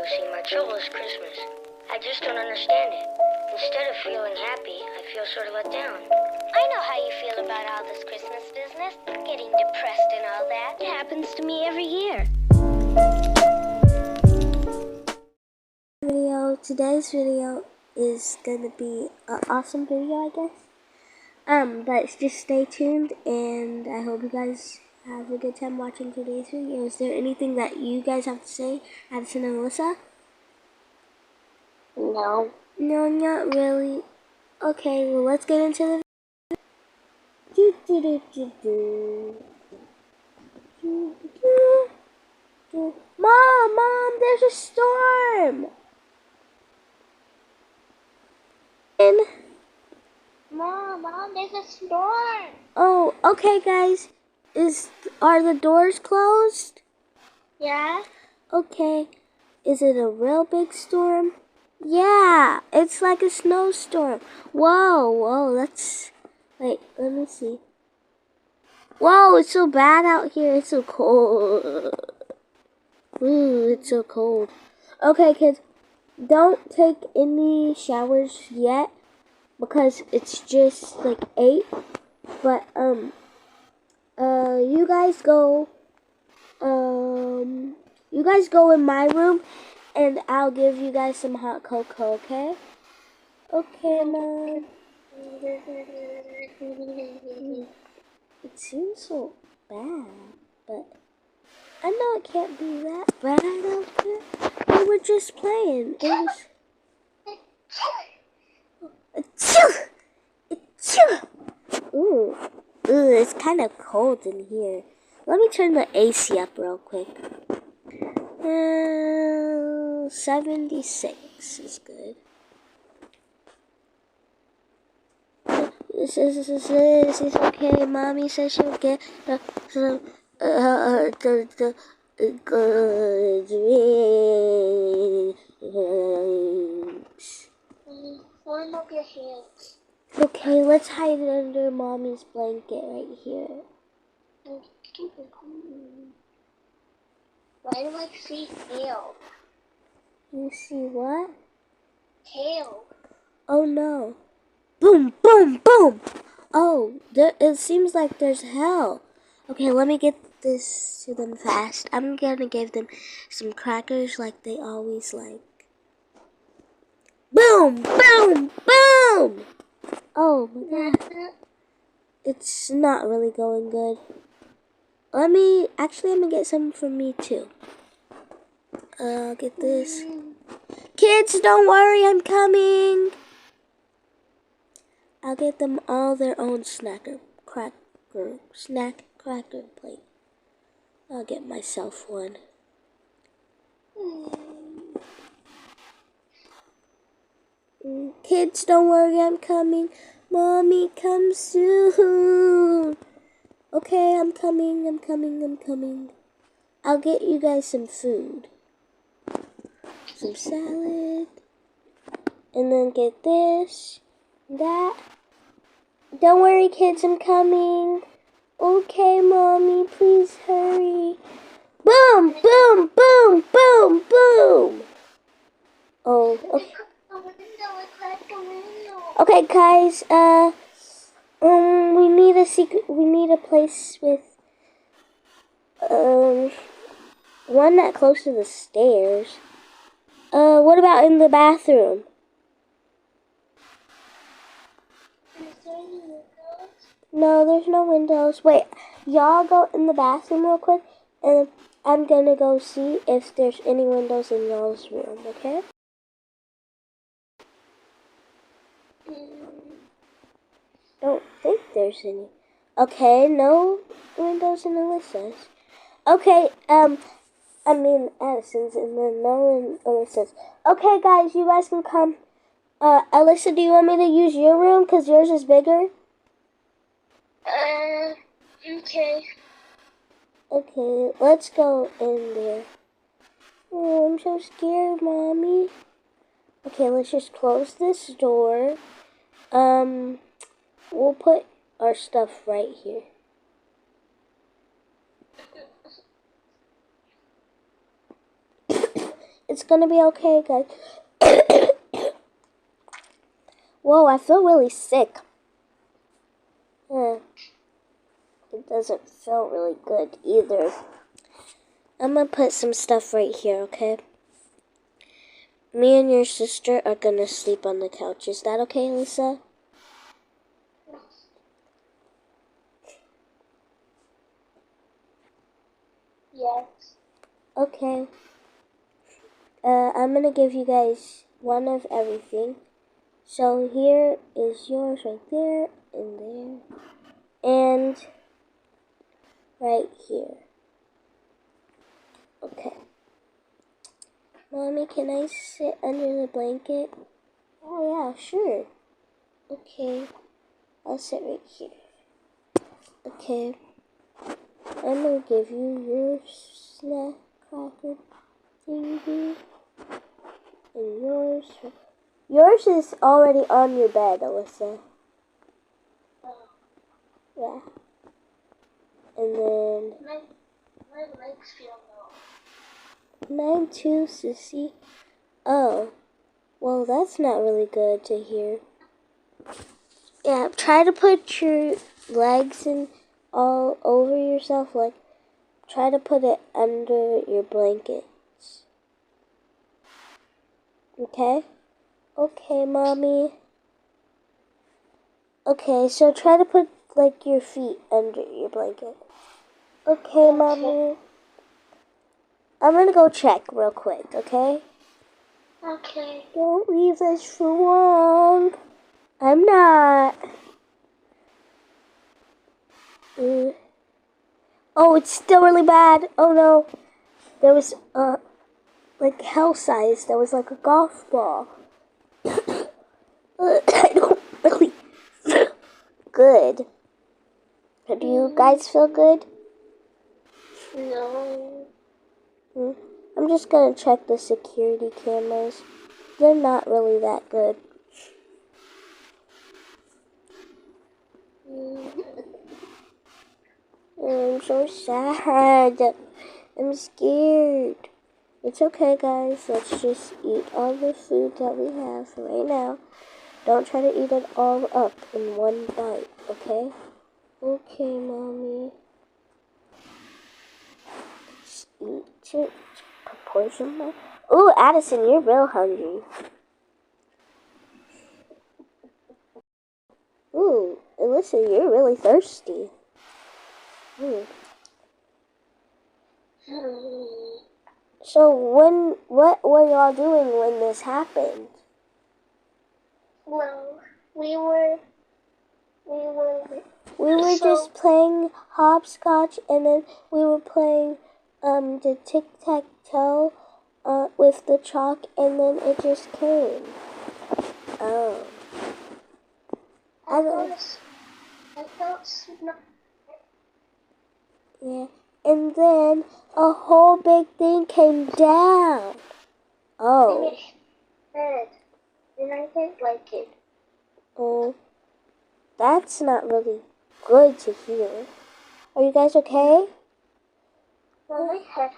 see, my trouble is Christmas. I just don't understand it. Instead of feeling happy, I feel sort of let down. I know how you feel about all this Christmas business, getting depressed and all that. It happens to me every year. Today's video is gonna be an awesome video, I guess. But just stay tuned, and I hope you guys have a good time watching today's video. Is there anything that you guys have to say, Addison and Alyssa? No. No, not really. Okay, well, let's get into the Mom, there's a storm! Mom, there's a storm. Oh, okay, guys. Are the doors closed? Yeah? Okay. Is it a real big storm? Yeah, it's like a snowstorm. Whoa, wait, let me see. Whoa, it's so bad out here. It's so cold. Ooh, it's so cold. Okay, kids, don't take any showers yet because it's just like 8. But, you guys go in my room, and I'll give you guys some hot cocoa, okay? Okay, Mom. It seems so bad, but I know it can't be that bad out there. We were just playing. It was... Ooh, it's kind of cold in here. Let me turn the AC up real quick. 76 is good. This is okay. Mommy says she'll get the good dreams. Warm up your hands. Okay, let's hide it under Mommy's blanket right here. Why do I see tail? You see what? Tail. Oh no. Boom, boom, boom. Oh, it seems like there's hell. Okay, let me get this to them fast. I'm gonna give them some crackers like they always like. Boom, boom, boom. Oh my god. It's not really going good. I'm gonna get some for me too. I'll get this. Kids, don't worry, I'm coming. I'll get them all their own snack cracker plate. I'll get myself one. Kids, don't worry, I'm coming. Mommy, come soon. Okay, I'm coming. I'll get you guys some food. Some salad. And then get this, that. Don't worry, kids, I'm coming. Okay, Mommy, please hurry. Boom, boom, boom, boom, boom. Oh, okay. Okay, guys, we need a place with, one that close to the stairs. What about in the bathroom? No, there's no windows. Wait, y'all go in the bathroom real quick, and I'm gonna go see if there's any windows in y'all's room, okay? Don't think there's any. Okay, no windows in Alyssa's. Okay, Addison's, and then no in Alyssa's. Okay, guys, you guys can come. Alyssa, do you want me to use your room? Because yours is bigger? Okay. Okay, let's go in there. Oh, I'm so scared, Mommy. Okay, let's just close this door. We'll put our stuff right here. It's gonna be okay, guys. Whoa, I feel really sick. It doesn't feel really good either. I'm gonna put some stuff right here, okay? Me and your sister are gonna sleep on the couch. Is that okay, Lisa? Yes. Okay. I'm gonna give you guys one of everything. So here is yours right there, and there, and right here. Okay. Mommy, can I sit under the blanket? Oh yeah, sure. Okay. I'll sit right here. Okay. I'm gonna give you your snack cracker thingy. And yours. Yours is already on your bed, Alyssa. Yeah. And then My legs feel low. mine too, sissy. Oh. Well, that's not really good to hear. Yeah, try to put your legs in all over yourself. Like, try to put it under your blankets. Okay? Okay, Mommy. Okay, so try to put, like, your feet under your blanket. Okay, Mommy. I'm gonna go check real quick, okay? Okay. Don't leave us for long. I'm not. Oh, it's still really bad. Oh no. There was, like hell size. There was like a golf ball. I don't really feel good. Do you guys feel good? No. I'm just gonna check the security cameras. They're not really that good. I'm so sad. I'm scared. It's okay, guys. Let's just eat all the food that we have right now. Don't try to eat it all up in one bite, okay? Okay, Mommy. Just eat it proportionally. Ooh, Addison, you're real hungry. Ooh, Alyssa, you're really thirsty. So what were y'all doing when this happened? Well, we were We were just playing hopscotch, and then we were playing the tic-tac-toe with the chalk, and then it just came. Oh. I felt snow. Yeah. And then a whole big thing came down. Oh. And I didn't like it. Oh. That's not really good to hear. Are you guys okay? Well, my head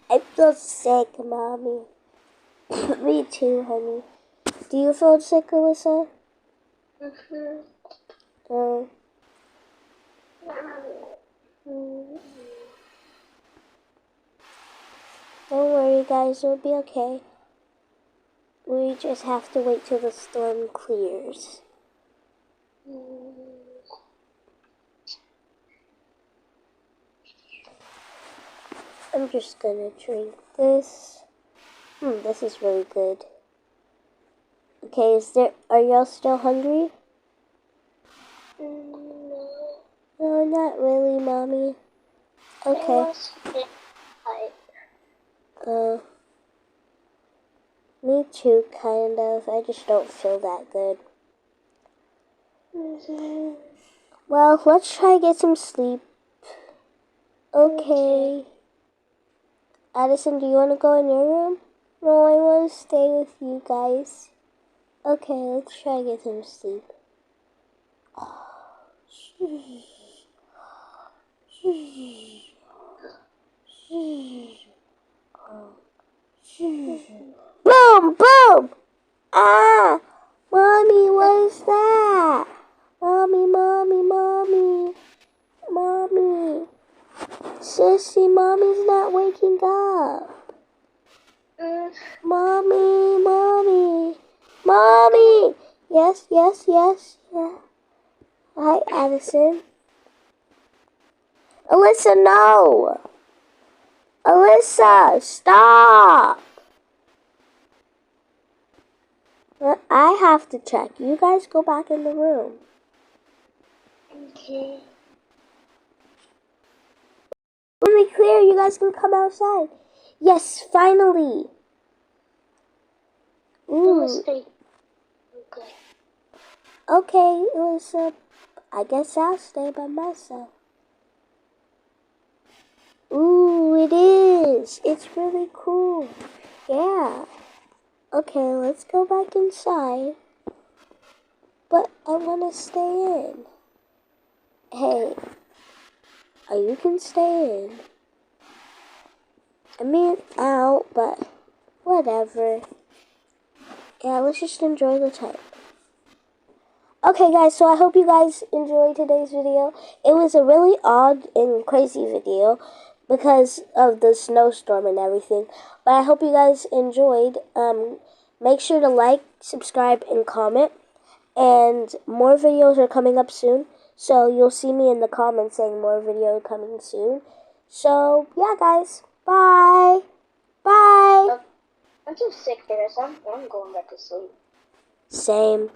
I feel sick, Mommy. Me too, honey. Do you feel sick, Alyssa? Oh. Don't worry, guys. It'll be okay. We just have to wait till the storm clears. I'm just gonna drink this. This is really good. Okay, are y'all still hungry? No, not really, Mommy. Okay. Me too, kind of. I just don't feel that good. Well, let's try to get some sleep. Okay. Addison, do you want to go in your room? No, I want to stay with you guys. Okay, let's try to get some sleep. up. Mommy, mommy, mommy. Yes, yes, yes, yeah. Hi, Addison. Alyssa, no. Alyssa, stop. I have to check. You guys go back in the room. Okay. Really clear, you guys can come outside. Yes, finally. Ooh. Okay. Okay, Alyssa. I guess I'll stay by myself. Ooh, it is. It's really cool. Yeah. Okay, let's go back inside. But I want to stay in. Hey, you can stay in. I mean out, but whatever. Yeah, let's just enjoy the time. Okay, guys, so I hope you guys enjoyed today's video. It was a really odd and crazy video because of the snowstorm and everything. But I hope you guys enjoyed. Make sure to like, subscribe, and comment. And more videos are coming up soon. So you'll see me in the comments saying more video coming soon. So, yeah, guys. Bye. Bye. I'm too sick for this. I'm going back to sleep. Same.